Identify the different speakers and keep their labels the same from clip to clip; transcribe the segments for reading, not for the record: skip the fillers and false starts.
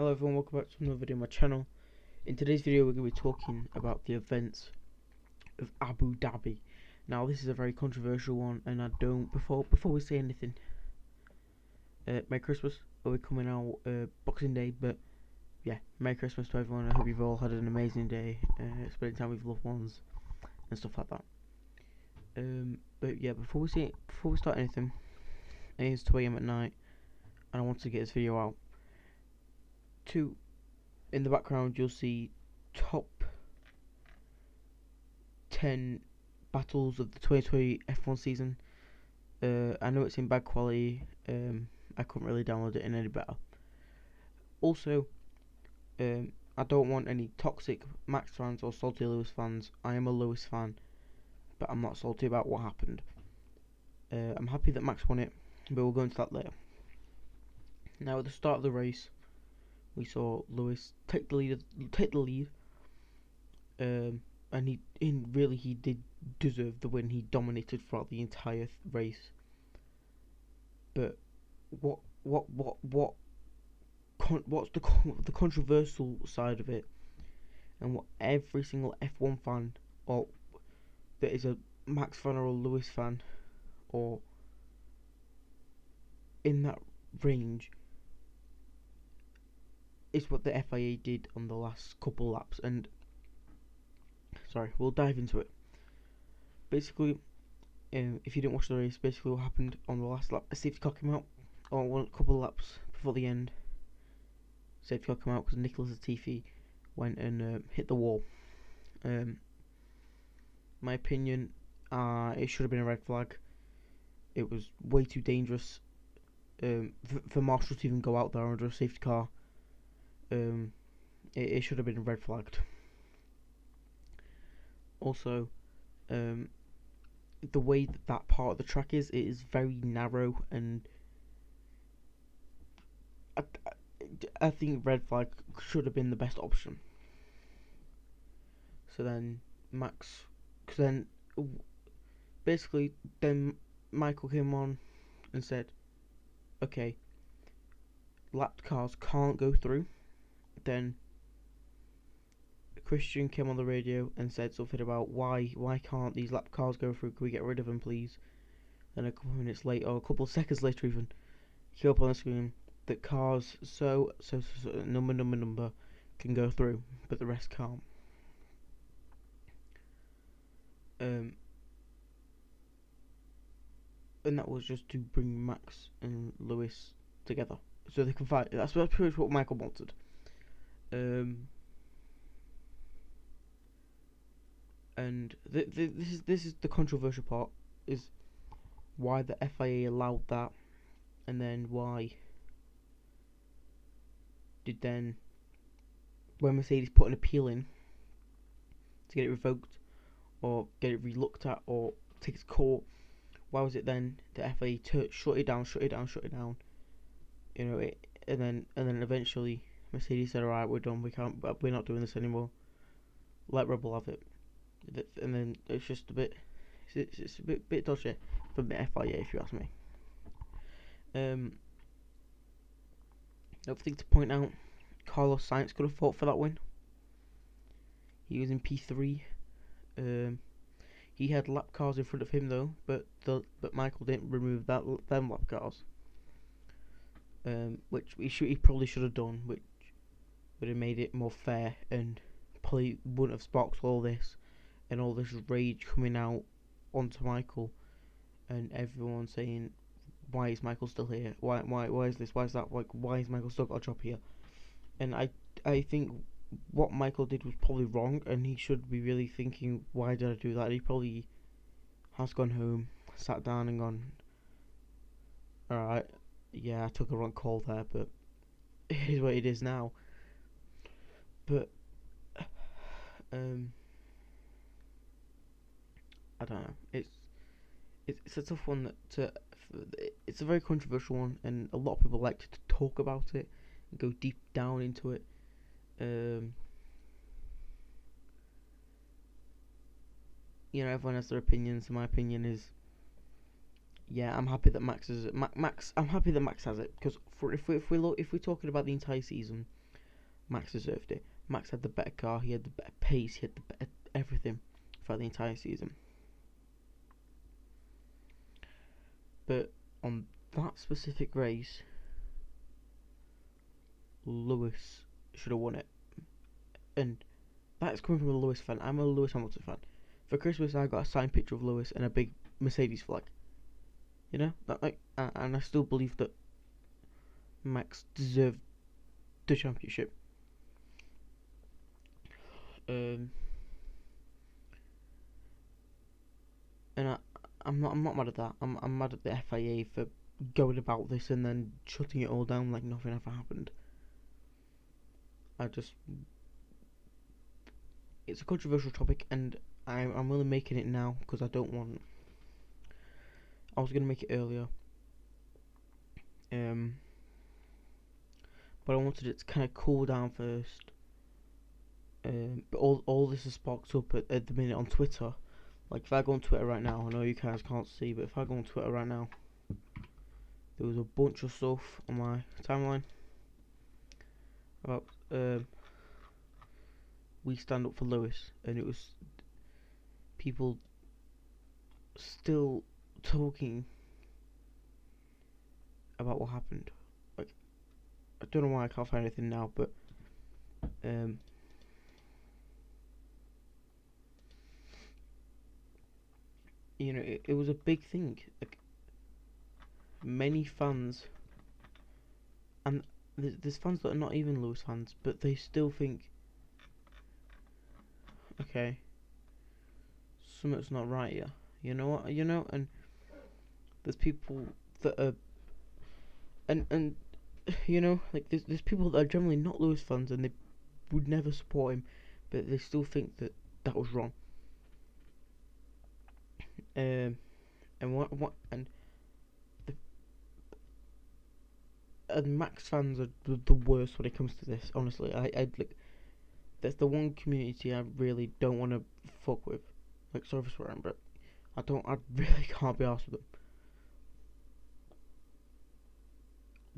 Speaker 1: Hello everyone, welcome back to another video on my channel. In today's video we're going to be talking about the events of Abu Dhabi. Now this is a very controversial one, and I don't, before we say anything, Merry Christmas. We're coming out Boxing Day, but yeah, Merry Christmas to everyone. I hope you've all had an amazing day, spending time with loved ones and stuff like that. But yeah, before we start anything, it is 2 AM at night and I want to get this video out. In the background you'll see top 10 battles of the 2020 F1 season. I know it's in bad quality. I couldn't really download it in any better. Also, I don't want any toxic Max fans or salty Lewis fans. I am a Lewis fan, but I'm not salty about what happened. I'm happy that Max won it, but we'll go into that later. Now at the start of the race, we saw Lewis take the lead, and he did deserve the win. He dominated throughout the entire race. But what's the controversial side of it, and what every single F1 fan, or that is a Max fan or a Lewis fan, or in that range, is what the FIA did on the last couple laps. And sorry, we'll dive into it. Basically, if you didn't watch the race, basically what happened on the last lap, a safety car came out, or a couple of laps before the end. Safety car came out because Nicholas Latifi went and hit the wall. My opinion, it should have been a red flag. It was way too dangerous for Marshall to even go out there under a safety car. It should have been red flagged. Also, the way that part of the track is, it is very narrow, and I think red flag should have been the best option. So then basically Michael came on and said, okay, lapped cars can't go through. Then Christian came on the radio and said something about why can't these lap cars go through, can we get rid of them please? Then a couple of minutes later, or a couple of seconds later even, he came up on the screen that cars so number can go through, but the rest can't. And that was just to bring Max and Lewis together so they can fight. That's pretty much what Michael wanted. And this is the controversial part, is why the FIA allowed that, and then why did then, when Mercedes put an appeal in to get it revoked or get it re-looked at or take it to court, why was it then the FIA shut it down? You know, and then eventually Mercedes said, alright, we're done, we're not doing this anymore, let Red Bull have it. And then it's just a bit, it's a bit dodgy from the FIA, if you ask me. Another thing to point out, Carlos Sainz could have fought for that win. He was in P3. He had lap cars in front of him though, but Michael didn't remove them lap cars. Which he probably should have done, which would have made it more fair, and probably wouldn't have sparked all this and all this rage coming out onto Michael, and everyone saying, why is Michael still here? Why is this? Why is that? Like, why is Michael still got a job here? And I think what Michael did was probably wrong, and he should be really thinking, why did I do that? He probably has gone home, sat down and gone, alright, yeah, I took a wrong call there, but it is what it is now. But I don't know. It's a tough one it's a very controversial one, and a lot of people like to talk about it and go deep down into it. You know, everyone has their opinions, and my opinion is, yeah, I'm happy that Max is Max. I'm happy that Max has it, because if we're talking about the entire season, Max deserved it. Max had the better car, he had the better pace, he had the better everything throughout the entire season. But on that specific race, Lewis should have won it. And that's coming from a Lewis fan. I'm a Lewis Hamilton fan. For Christmas, I got a signed picture of Lewis and a big Mercedes flag. You know, and I still believe that Max deserved the championship. And I'm not mad at that. I'm mad at the FIA for going about this and then shutting it all down like nothing ever happened. It's a controversial topic, and I'm only making it now because I don't want. I was gonna make it earlier, but I wanted it to kind of cool down first. But all this is sparked up at the minute on Twitter. Like if I go on Twitter right now, I know you guys can't see, but if I go on Twitter right now, there was a bunch of stuff on my timeline about we stand up for Lewis, and it was people still talking about what happened. Like I don't know why I can't find anything now, but you know, it was a big thing. Like many fans, and there's fans that are not even Lewis fans, but they still think, okay, something's not right here. You know what? You know, and there's people that are, and you know, like there's people that are generally not Lewis fans and they would never support him, but they still think that was wrong. And Max fans are the worst when it comes to this. Honestly, I like that's the one community I really don't want to fuck with. Like, sorry for swearing, but I really can't be arsed with them.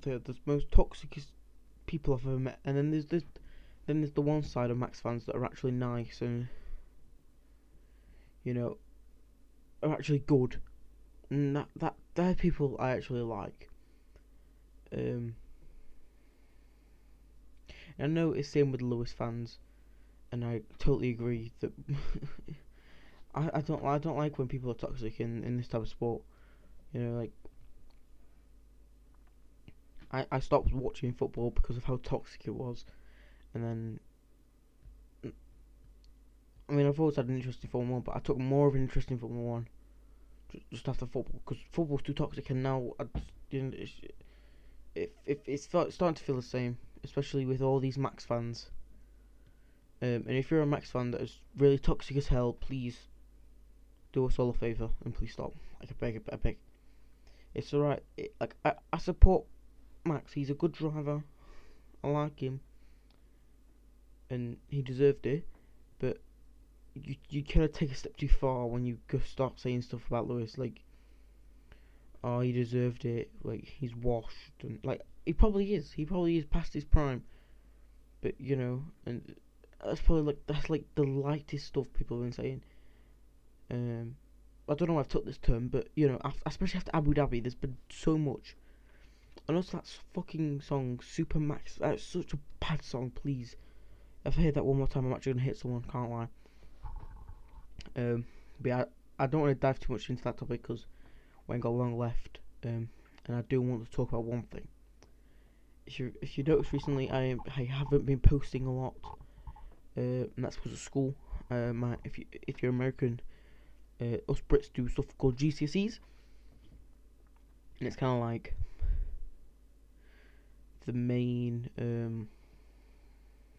Speaker 1: They're the most toxic people I've ever met. And then there's the one side of Max fans that are actually nice and, you know, are actually good. And they're people I actually like. I know it's same with Lewis fans, and I totally agree that I don't like when people are toxic in this type of sport. You know, like I stopped watching football because of how toxic it was, and then I mean I've always had an interest in Formula 1, but I took more of an interest in Formula 1 just after football because football's too toxic, and now it's starting to feel the same, especially with all these Max fans. And if you're a Max fan that is really toxic as hell, please do us all a favour and please stop. Like I beg. It's alright. Like I support Max. He's a good driver. I like him, and he deserved it. But you kind of take a step too far when you go start saying stuff about Lewis, like, oh, he deserved it. Like he's washed, and like he probably is. He probably is past his prime. But you know, and that's like the lightest stuff people have been saying. I don't know why I've took this term, but you know, especially after Abu Dhabi, there's been so much. And also that fucking song, Super Max. That's such a bad song. Please, if I hear that one more time, I'm actually gonna hit someone. Can't lie. But yeah, I don't want to dive too much into that topic because we ain't got long left. And I do want to talk about one thing. If you noticed recently, I haven't been posting a lot. And that's because of school. If you're American, us Brits do stuff called GCSEs, and it's kind of like the main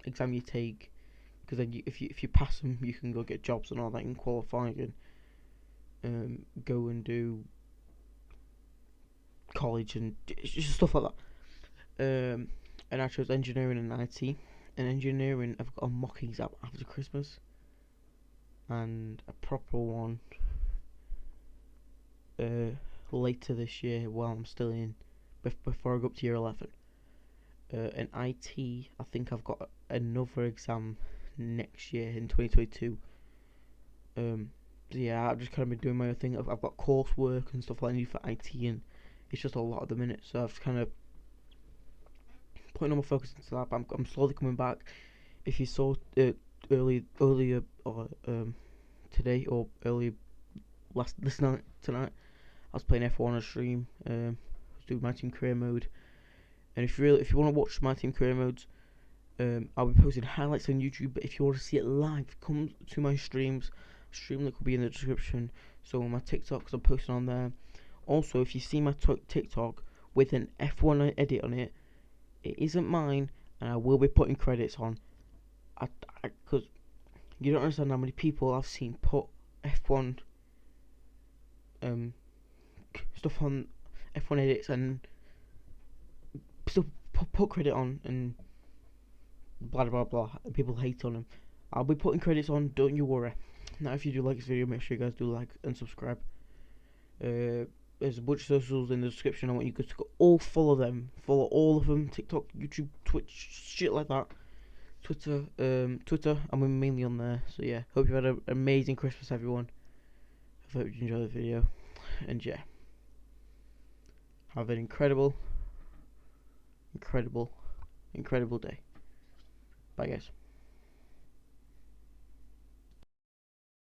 Speaker 1: exam you take, because then if you pass them, you can go get jobs and all that, and qualify and go and do college and just stuff like that. And I chose engineering and IT. And engineering, I've got a mock exam after Christmas, and a proper one later this year while I'm still in, before I go up to year 11. in IT, I think I've got another exam next year in 2022. So yeah, I've just kind of been doing my own thing. I've got coursework and stuff like I need for IT, and it's just a lot at the minute. So I've kind of putting all my focus into that. But I'm slowly coming back. If you saw earlier or today or early this night tonight, I was playing F1 on a stream. I was doing my team career mode, and if you want to watch my team career modes, I'll be posting highlights on YouTube. But if you want to see it live, come to my streams. Stream link will be in the description. So my TikToks I'm posting on there. Also, if you see my TikTok with an F1 edit on it, it isn't mine, and I will be putting credits on. Because you don't understand how many people I've seen put F1 stuff on F1 edits and still put credit on and blah blah blah. And people hate on them. I'll be putting credits on. Don't you worry. Now, if you do like this video, make sure you guys do like and subscribe. There's a bunch of socials in the description. I want you guys to go all follow them. Follow all of them. TikTok, YouTube, Twitch, shit like that. Twitter, I'm mainly on there. So yeah, hope you had an amazing Christmas, everyone. I hope you enjoyed the video. And yeah, have an incredible day. Bye guys.